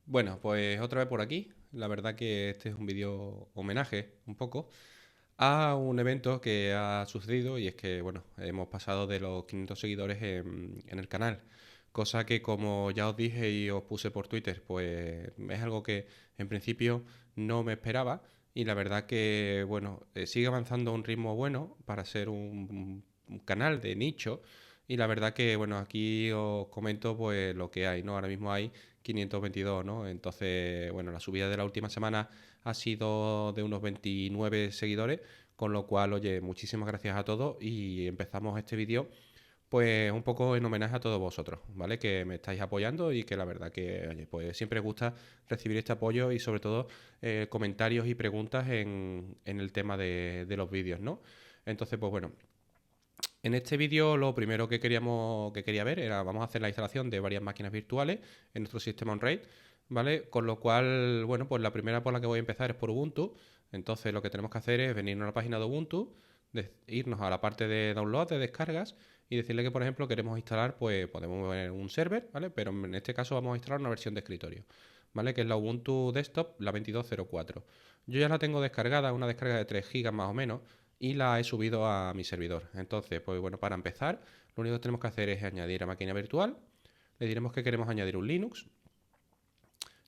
Bueno, pues otra vez por aquí. La verdad que este es un vídeo homenaje, un poco, a un evento que ha sucedido y es que, bueno, hemos pasado de los 500 seguidores en el canal. Cosa que, como ya os dije y os puse por Twitter, pues es algo que en principio no me esperaba y la verdad que, bueno, sigue avanzando a un ritmo bueno para ser un canal de nicho y la verdad que, bueno, aquí os comento pues lo que hay, ¿no? Ahora mismo hay 522, ¿no? Entonces, bueno, la subida de la última semana ha sido de unos 29 seguidores, con lo cual, oye, muchísimas gracias a todos y empezamos este vídeo pues un poco en homenaje a todos vosotros, ¿vale? Que me estáis apoyando y que la verdad que, oye, pues siempre gusta recibir este apoyo y sobre todo comentarios y preguntas en el tema de los vídeos, ¿no? Entonces, pues bueno, en este vídeo lo primero que quería ver era, vamos a hacer la instalación de varias máquinas virtuales en nuestro sistema on-RAID, ¿vale? Con lo cual, bueno, pues la primera por la que voy a empezar es por Ubuntu. Entonces lo que tenemos que hacer es venirnos a la página de Ubuntu, irnos a la parte de download, de descargas, y decirle que, por ejemplo, queremos instalar, pues podemos ver un server, ¿vale? Pero en este caso vamos a instalar una versión de escritorio, ¿vale? Que es la Ubuntu Desktop, la 2204. Yo ya la tengo descargada, una descarga de 3 GB más o menos, y la he subido a mi servidor. Entonces, pues bueno, para empezar, lo único que tenemos que hacer es añadir a máquina virtual. Le diremos que queremos añadir un Linux.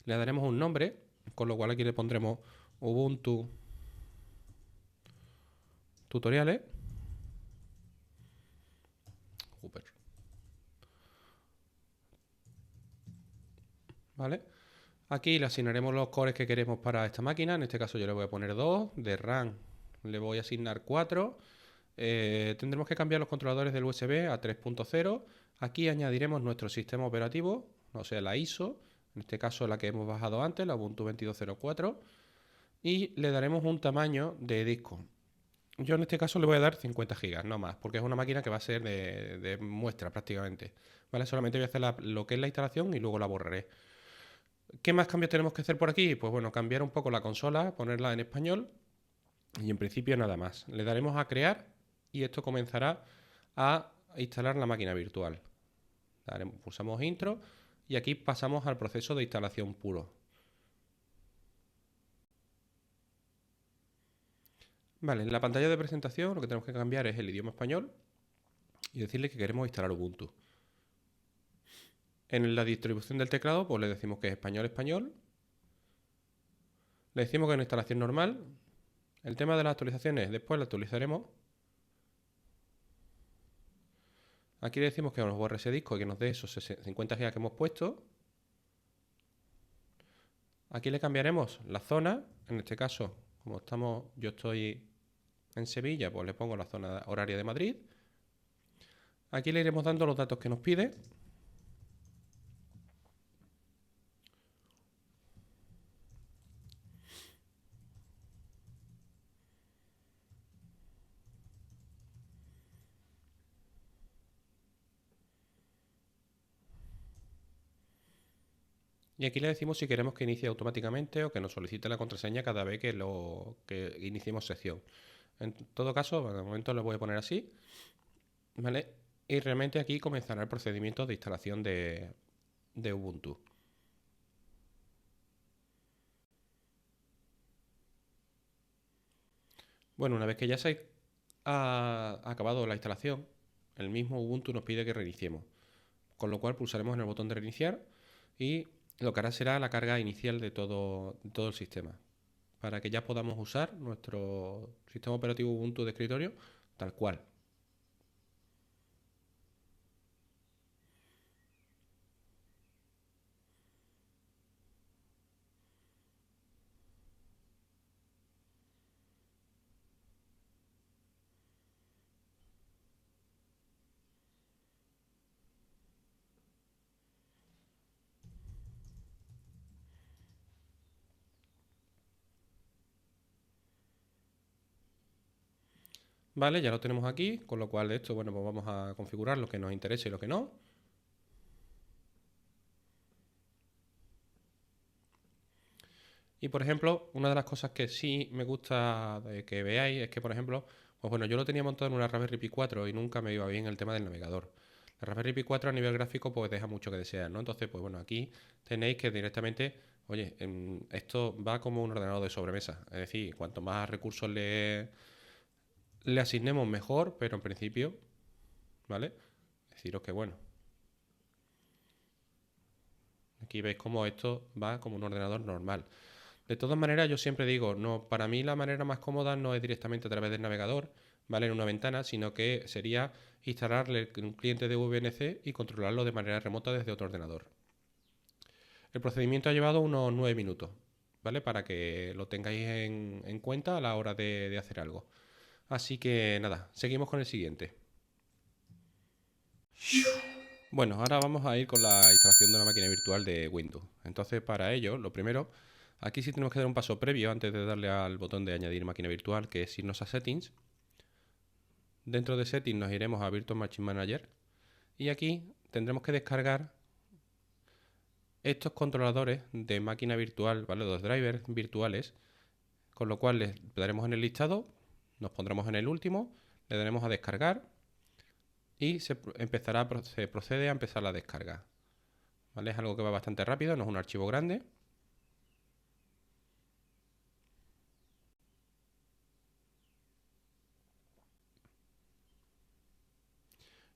Le daremos un nombre, con lo cual aquí le pondremos Ubuntu Tutoriales. Super. ¿Vale? Aquí le asignaremos los cores que queremos para esta máquina. En este caso yo le voy a poner 2. De RAM le voy a asignar 4. Tendremos que cambiar los controladores del USB a 3.0. Aquí añadiremos nuestro sistema operativo, o sea, la ISO, en este caso la que hemos bajado antes, la Ubuntu 2204, y le daremos un tamaño de disco. Yo en este caso le voy a dar 50 gigas, no más, porque es una máquina que va a ser de muestra prácticamente. ¿Vale? Solamente voy a hacer lo que es la instalación y luego la borraré. ¿Qué más cambios tenemos que hacer por aquí? Pues bueno, cambiar un poco la consola, ponerla en español y en principio nada más. Le daremos a crear y esto comenzará a instalar la máquina virtual. Pulsamos intro y aquí pasamos al proceso de instalación puro. Vale, en la pantalla de presentación lo que tenemos que cambiar es el idioma español y decirle que queremos instalar Ubuntu. En la distribución del teclado pues le decimos que es español español. Le decimos que es una instalación normal. El tema de las actualizaciones después lo actualizaremos. Aquí le decimos que nos borre ese disco y que nos dé esos 50 GB que hemos puesto. Aquí le cambiaremos la zona. En este caso, como yo estoy en Sevilla, pues le pongo la zona horaria de Madrid. Aquí le iremos dando los datos que nos pide. Y aquí le decimos si queremos que inicie automáticamente o que nos solicite la contraseña cada vez que iniciemos sesión. En todo caso, de momento lo voy a poner así, ¿vale? Y realmente aquí comenzará el procedimiento de instalación de Ubuntu. Bueno, una vez que ya se ha acabado la instalación, el mismo Ubuntu nos pide que reiniciemos. Con lo cual pulsaremos en el botón de reiniciar y lo que hará será la carga inicial de todo el sistema, para que ya podamos usar nuestro sistema operativo Ubuntu de escritorio tal cual. Vale, ya lo tenemos aquí, con lo cual esto, bueno, pues vamos a configurar lo que nos interese y lo que no. Y por ejemplo, una de las cosas que sí me gusta de que veáis es que, por ejemplo, pues bueno, yo lo tenía montado en una Raspberry Pi 4 y nunca me iba bien el tema del navegador. El Raspberry Pi 4 a nivel gráfico pues deja mucho que desear, ¿no? Entonces, pues bueno, aquí tenéis que directamente, oye, esto va como un ordenador de sobremesa. Es decir, cuanto más recursos le asignemos mejor, pero en principio, ¿vale? Deciros que bueno, aquí veis cómo esto va como un ordenador normal. De todas maneras, yo siempre digo, no, para mí la manera más cómoda no es directamente a través del navegador, ¿vale? En una ventana, sino que sería instalarle un cliente de VNC y controlarlo de manera remota desde otro ordenador. El procedimiento ha llevado unos 9 minutos, ¿vale? Para que lo tengáis en cuenta a la hora de hacer algo. Así que nada, seguimos con el siguiente. Bueno, ahora vamos a ir con la instalación de una máquina virtual de Windows. Entonces, para ello, lo primero, aquí sí tenemos que dar un paso previo antes de darle al botón de añadir máquina virtual, que es irnos a Settings. Dentro de Settings nos iremos a Virtual Machine Manager y aquí tendremos que descargar estos controladores de máquina virtual, ¿vale? Los drivers virtuales, con lo cual les daremos en el listado, nos pondremos en el último, le daremos a descargar y se procede a empezar la descarga. ¿Vale? Es algo que va bastante rápido, no es un archivo grande.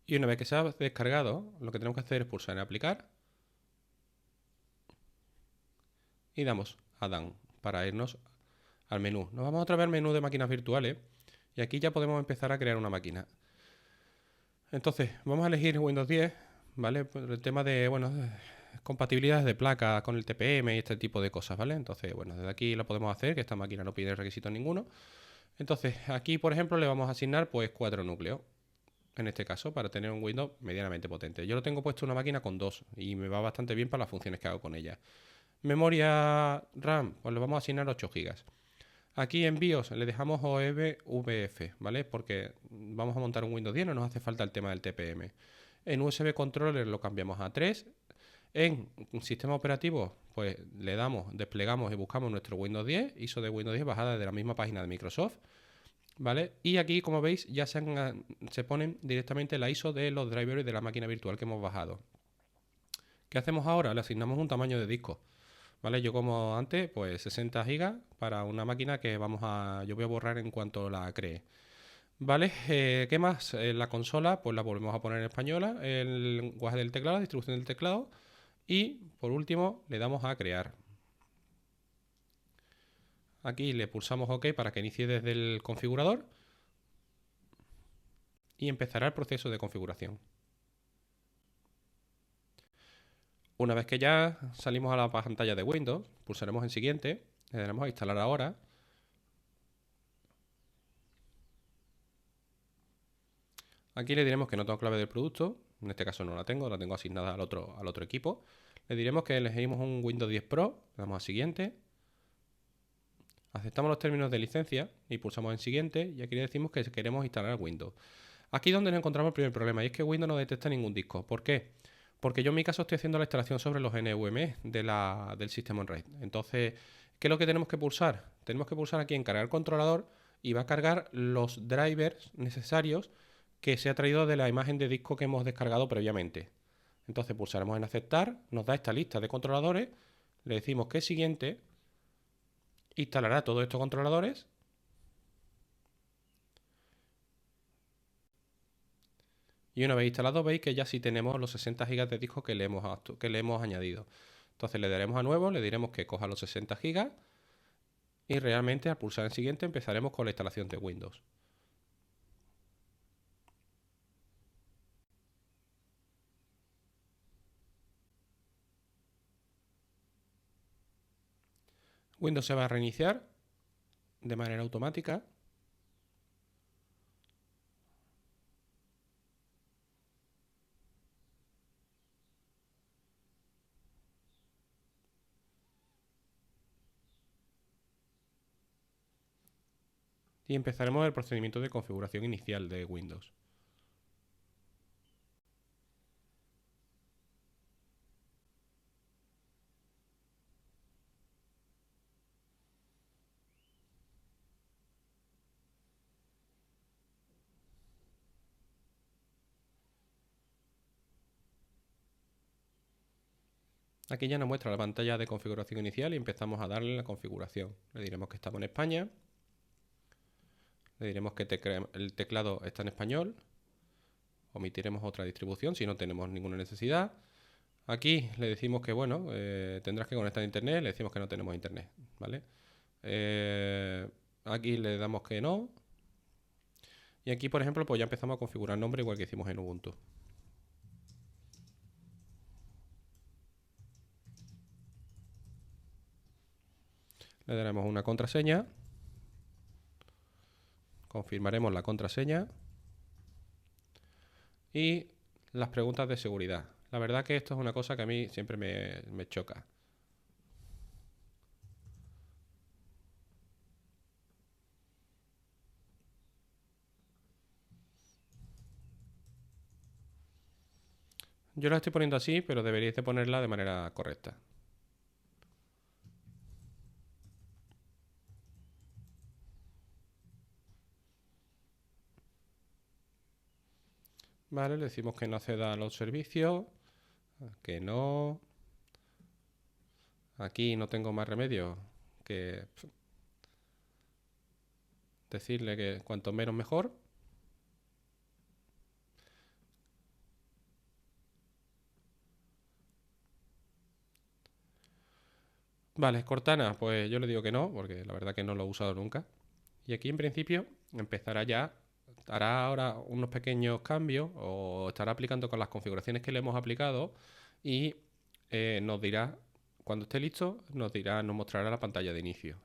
Y una vez que se ha descargado, lo que tenemos que hacer es pulsar en aplicar y damos a Done para irnos al menú. Nos vamos otra vez al menú de máquinas virtuales y aquí ya podemos empezar a crear una máquina. Entonces, vamos a elegir Windows 10, ¿vale? Por el tema de, bueno, compatibilidades de placa con el TPM y este tipo de cosas, ¿vale? Entonces, bueno, desde aquí lo podemos hacer, que esta máquina no pide requisitos ninguno. Entonces, aquí, por ejemplo, le vamos a asignar pues 4 núcleos, en este caso, para tener un Windows medianamente potente. Yo lo tengo puesto en una máquina con 2 y me va bastante bien para las funciones que hago con ella. Memoria RAM, pues le vamos a asignar 8 GB. Aquí en BIOS le dejamos OEVF, ¿vale? Porque vamos a montar un Windows 10, no nos hace falta el tema del TPM. En USB Controller lo cambiamos a 3. En un sistema operativo, pues le damos, desplegamos y buscamos nuestro Windows 10, ISO de Windows 10 bajada de la misma página de Microsoft, ¿vale? Y aquí, como veis, ya se ponen directamente la ISO de los drivers de la máquina virtual que hemos bajado. ¿Qué hacemos ahora? Le asignamos un tamaño de disco. ¿Vale? Yo como antes, pues 60 GB para una máquina que yo voy a borrar en cuanto la cree. ¿Vale? ¿Qué más? La consola, pues la volvemos a poner en española, el lenguaje del teclado, la distribución del teclado. Y por último, le damos a crear. Aquí le pulsamos OK para que inicie desde el configurador. Y empezará el proceso de configuración. Una vez que ya salimos a la pantalla de Windows, pulsaremos en siguiente, le daremos a instalar ahora. Aquí le diremos que no tengo clave del producto, en este caso no la tengo asignada al otro equipo. Le diremos que elegimos un Windows 10 Pro, le damos a siguiente. Aceptamos los términos de licencia y pulsamos en siguiente y aquí le decimos que queremos instalar Windows. Aquí es donde nos encontramos el primer problema y es que Windows no detecta ningún disco. ¿Por qué? Porque yo en mi caso estoy haciendo la instalación sobre los NVMe del sistema on RAID. Entonces, ¿qué es lo que tenemos que pulsar? Tenemos que pulsar aquí en cargar controlador y va a cargar los drivers necesarios que se ha traído de la imagen de disco que hemos descargado previamente. Entonces pulsaremos en aceptar, nos da esta lista de controladores, le decimos que siguiente, instalará todos estos controladores y una vez instalado veis que ya sí tenemos los 60 GB de disco que le hemos añadido. Entonces le daremos a nuevo, le diremos que coja los 60 GB y realmente al pulsar en siguiente empezaremos con la instalación de Windows. Windows se va a reiniciar de manera automática. Y empezaremos el procedimiento de configuración inicial de Windows. Aquí ya nos muestra la pantalla de configuración inicial y empezamos a darle la configuración. Le diremos que estamos en España. Le diremos que el teclado está en español. Omitiremos otra distribución si no tenemos ninguna necesidad. Aquí le decimos que, bueno, tendrás que conectar a internet. Le decimos que no tenemos internet, ¿vale? Aquí le damos que no. Y aquí, por ejemplo, pues ya empezamos a configurar nombre igual que hicimos en Ubuntu. Le daremos una contraseña. Confirmaremos la contraseña. Y las preguntas de seguridad. La verdad que esto es una cosa que a mí siempre me choca. Yo la estoy poniendo así, pero deberíais de ponerla de manera correcta. Vale, le decimos que no acceda a los servicios, que no. Aquí no tengo más remedio que decirle que cuanto menos mejor. Vale, Cortana, pues yo le digo que no, porque la verdad que no lo he usado nunca. Y aquí en principio empezará ya, hará ahora unos pequeños cambios o estará aplicando con las configuraciones que le hemos aplicado y nos dirá, cuando esté listo, nos mostrará la pantalla de inicio.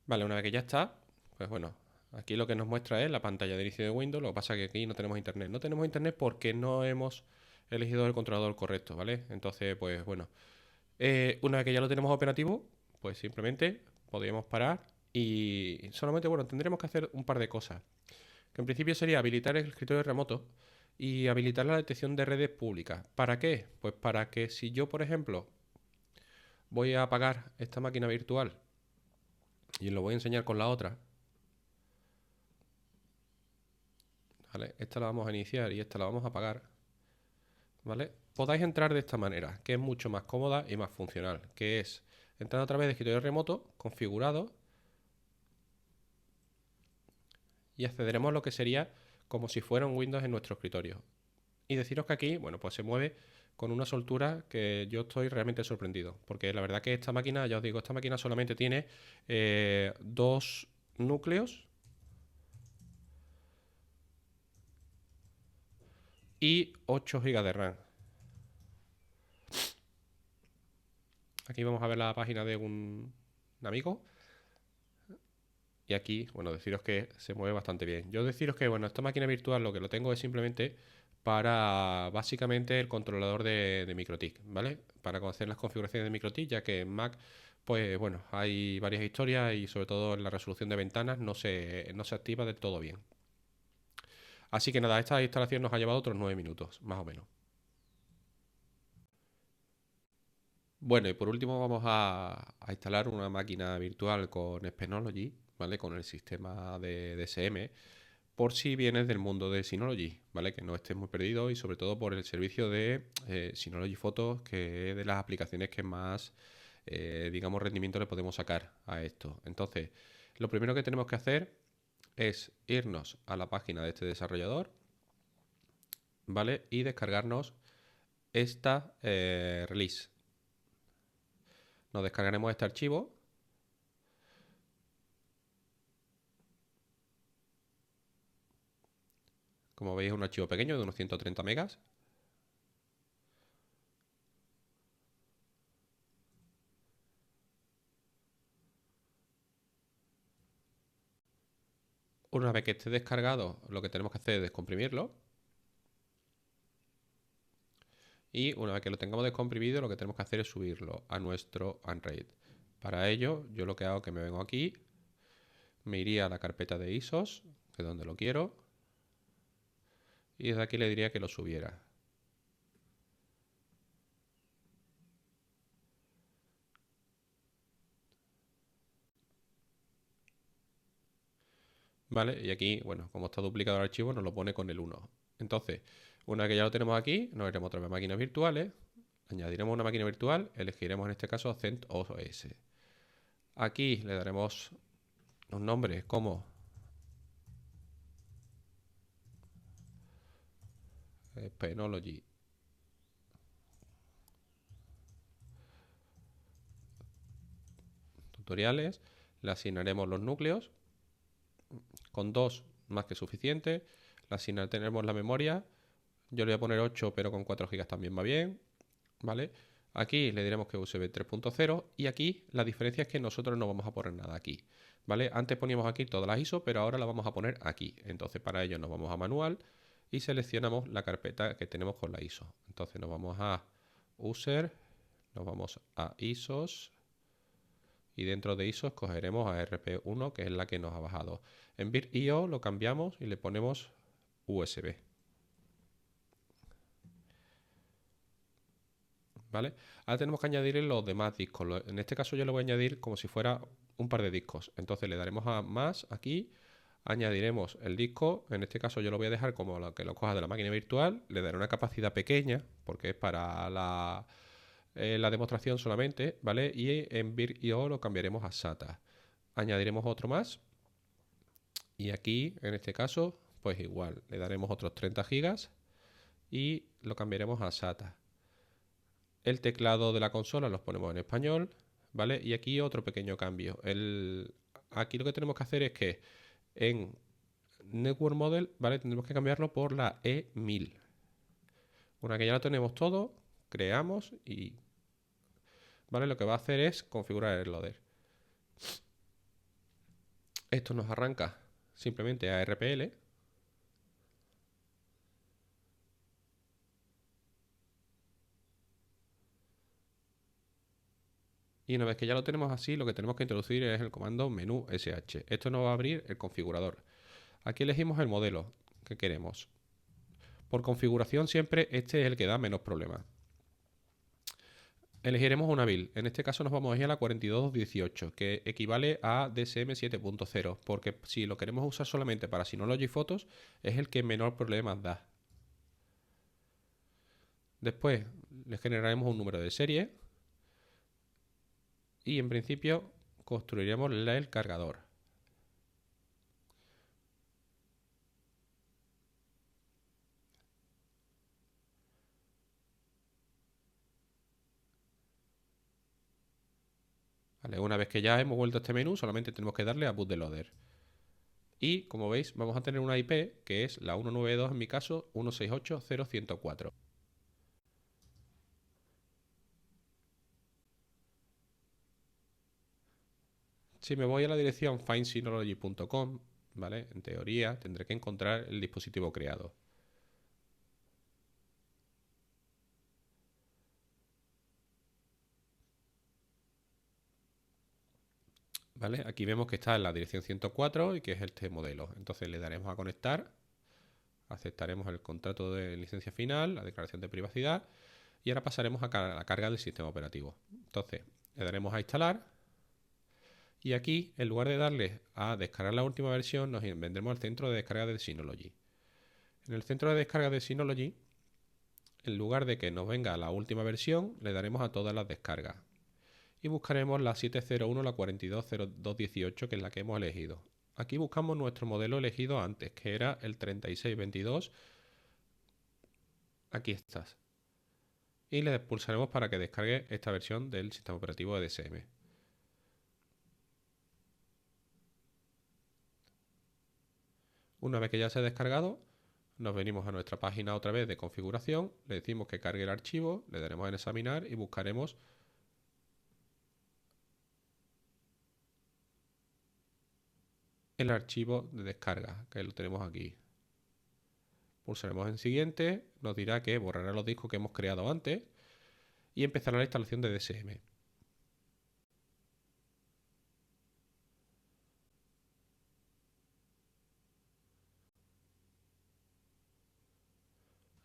Vale, una vez que ya está, pues bueno, aquí lo que nos muestra es la pantalla de inicio de Windows. Lo que pasa es que aquí no tenemos internet. No tenemos internet porque no hemos elegido el controlador correcto, ¿vale? Entonces, pues bueno, una vez que ya lo tenemos operativo, pues simplemente podríamos parar y solamente, bueno, tendremos que hacer un par de cosas. Que en principio sería habilitar el escritorio remoto y habilitar la detección de redes públicas. ¿Para qué? Pues para que si yo, por ejemplo, voy a apagar esta máquina virtual y lo voy a enseñar con la otra, ¿vale? Esta la vamos a iniciar y esta la vamos a apagar, ¿vale? Podáis entrar de esta manera, que es mucho más cómoda y más funcional, que es entrar a través de escritorio remoto, configurado, y accederemos a lo que sería como si fuera un Windows en nuestro escritorio. Y deciros que aquí, bueno, pues se mueve con una soltura que yo estoy realmente sorprendido, porque la verdad que esta máquina, ya os digo, esta máquina solamente tiene 2 núcleos y 8 GB de RAM. Aquí vamos a ver la página de un amigo. Y aquí, bueno, deciros que se mueve bastante bien. Yo deciros que, bueno, esta máquina virtual lo que lo tengo es simplemente para, básicamente, el controlador de MikroTik, ¿vale? Para conocer las configuraciones de MikroTik, ya que en Mac, pues, bueno, hay varias historias y sobre todo en la resolución de ventanas no se activa del todo bien. Así que nada, esta instalación nos ha llevado otros 9 minutos, más o menos. Bueno, y por último vamos a instalar una máquina virtual con Spenology, ¿vale? Con el sistema de DSM, por si vienes del mundo de Synology, ¿vale? Que no estés muy perdido y sobre todo por el servicio de Synology Photos, que es de las aplicaciones que más, digamos, rendimiento le podemos sacar a esto. Entonces, lo primero que tenemos que hacer es irnos a la página de este desarrollador, ¿vale? Y descargarnos esta release. Nos descargaremos este archivo. Como veis es un archivo pequeño de unos 130 megas. Una vez que esté descargado, lo que tenemos que hacer es descomprimirlo. Y una vez que lo tengamos descomprimido, lo que tenemos que hacer es subirlo a nuestro Unraid. Para ello, yo lo que hago es que me vengo aquí, me iría a la carpeta de ISOs, que es donde lo quiero, y desde aquí le diría que lo subiera. ¿vale? Y aquí, bueno, como está duplicado el archivo, nos lo pone con el 1. Entonces, una vez que ya lo tenemos aquí, nos iremos otra vez a máquinas virtuales, añadiremos una máquina virtual, elegiremos en este caso CentOS. Aquí le daremos un nombre como Penology Tutoriales, le asignaremos los núcleos, con 2 más que suficiente, le asignaremos la memoria, yo le voy a poner 8 pero con 4 GB también va bien, ¿vale? Aquí le diremos que USB 3.0 y aquí la diferencia es que nosotros no vamos a poner nada aquí, ¿vale? Antes poníamos aquí todas las ISO, pero ahora la vamos a poner aquí. Entonces para ello nos vamos a manual y seleccionamos la carpeta que tenemos con la ISO. Entonces nos vamos a user, nos vamos a ISOs y dentro de ISOs cogeremos a RP1 que es la que nos ha bajado. En vir.io lo cambiamos y le ponemos USB. ¿Vale? Ahora tenemos que añadir los demás discos. En este caso yo le voy a añadir como si fuera un par de discos. Entonces le daremos a más aquí, añadiremos el disco. En este caso yo lo voy a dejar como lo que lo coja de la máquina virtual. Le daré una capacidad pequeña porque es para la demostración solamente, ¿vale? Y en vir.io lo cambiaremos a SATA. Añadiremos otro más. Y aquí, en este caso, pues igual, le daremos otros 30 gigas y lo cambiaremos a SATA. El teclado de la consola los ponemos en español, ¿vale? Y aquí otro pequeño cambio. Aquí lo que tenemos que hacer es que en Network Model, ¿vale? Tendremos que cambiarlo por la E1000. Una que ya lo tenemos todo, creamos y... ¿Vale? Lo que va a hacer es configurar el loader. Esto nos arranca simplemente a RPL. Y una vez que ya lo tenemos así, lo que tenemos que introducir es el comando menú sh. Esto nos va a abrir el configurador. Aquí elegimos el modelo que queremos. Por configuración siempre este es el que da menos problemas. Elegiremos una build. En este caso nos vamos a ir a la 4218, que equivale a DSM 7.0, porque si lo queremos usar solamente para Synology Photos, es el que menor problemas da. Después le generaremos un número de serie y en principio construiremos el cargador. Vale, una vez que ya hemos vuelto a este menú, solamente tenemos que darle a bootloader. Y como veis, vamos a tener una IP que es la 192, en mi caso, 168.0.104. Si me voy a la dirección findsynology.com, ¿vale? En teoría tendré que encontrar el dispositivo creado. ¿Vale? Aquí vemos que está en la dirección 104 y que es este modelo. Entonces le daremos a conectar, aceptaremos el contrato de licencia final, la declaración de privacidad y ahora pasaremos a la carga del sistema operativo. Entonces le daremos a instalar y aquí en lugar de darle a descargar la última versión nos vendremos al centro de descarga de Synology. En el centro de descarga de Synology, en lugar de que nos venga la última versión, le daremos a todas las descargas y buscaremos la 701, la 420218, que es la que hemos elegido. Aquí buscamos nuestro modelo elegido antes, que era el 3622. Aquí estás. Y le pulsaremos para que descargue esta versión del sistema operativo de DSM. Una vez que ya se ha descargado, nos venimos a nuestra página otra vez de configuración, le decimos que cargue el archivo, le daremos en examinar y buscaremos el archivo de descarga, que lo tenemos aquí. Pulsaremos en siguiente, nos dirá que borrará los discos que hemos creado antes y empezará la instalación de DSM.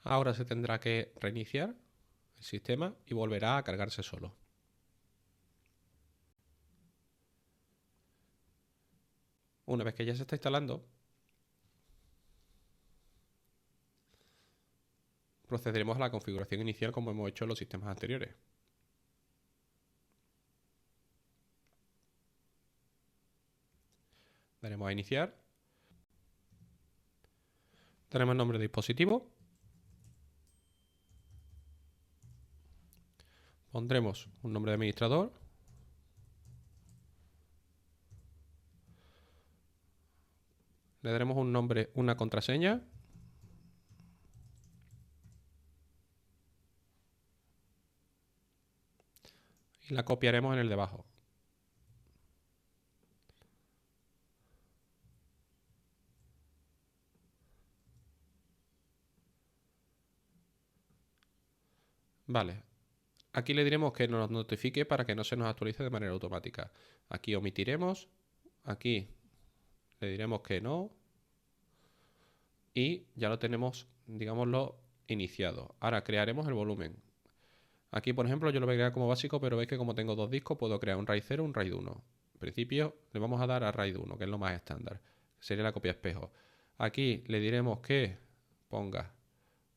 Ahora se tendrá que reiniciar el sistema y volverá a cargarse solo. Una vez que ya se está instalando, procederemos a la configuración inicial como hemos hecho en los sistemas anteriores. Daremos a iniciar. Tenemos el nombre de dispositivo. Pondremos un nombre de administrador. Le daremos un nombre, una contraseña. Y la copiaremos en el de abajo. Vale. Aquí le diremos que nos notifique para que no se nos actualice de manera automática. Aquí omitiremos. Aquí le diremos que no. Y ya lo tenemos, digámoslo, iniciado. Ahora crearemos el volumen. Aquí, por ejemplo, yo lo voy a crear como básico, pero veis que como tengo dos discos, puedo crear un RAID 0 y un RAID 1. En principio, le vamos a dar a RAID 1, que es lo más estándar. Sería la copia espejo. Aquí le diremos que ponga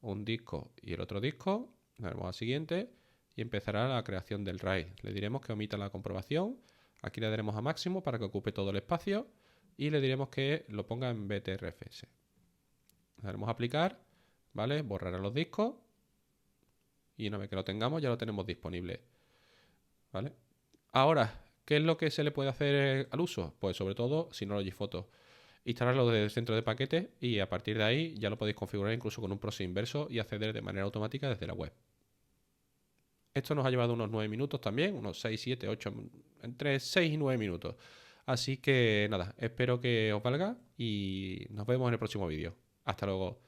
un disco y el otro disco. Le daremos al siguiente y empezará la creación del RAID. Le diremos que omita la comprobación. Aquí le daremos a máximo para que ocupe todo el espacio. Y le diremos que lo ponga en BTRFS. Le daremos a aplicar, ¿vale? Borrará los discos. Y una vez que lo tengamos, ya lo tenemos disponible, ¿vale? Ahora, ¿qué es lo que se le puede hacer al uso? Pues sobre todo, Synology Photo. Instalarlo desde el centro de paquetes y a partir de ahí ya lo podéis configurar incluso con un proxy inverso y acceder de manera automática desde la web. Esto nos ha llevado unos 9 minutos también, unos 6, 7, 8, entre 6 y 9 minutos. Así que nada, espero que os valga y nos vemos en el próximo vídeo. Hasta luego.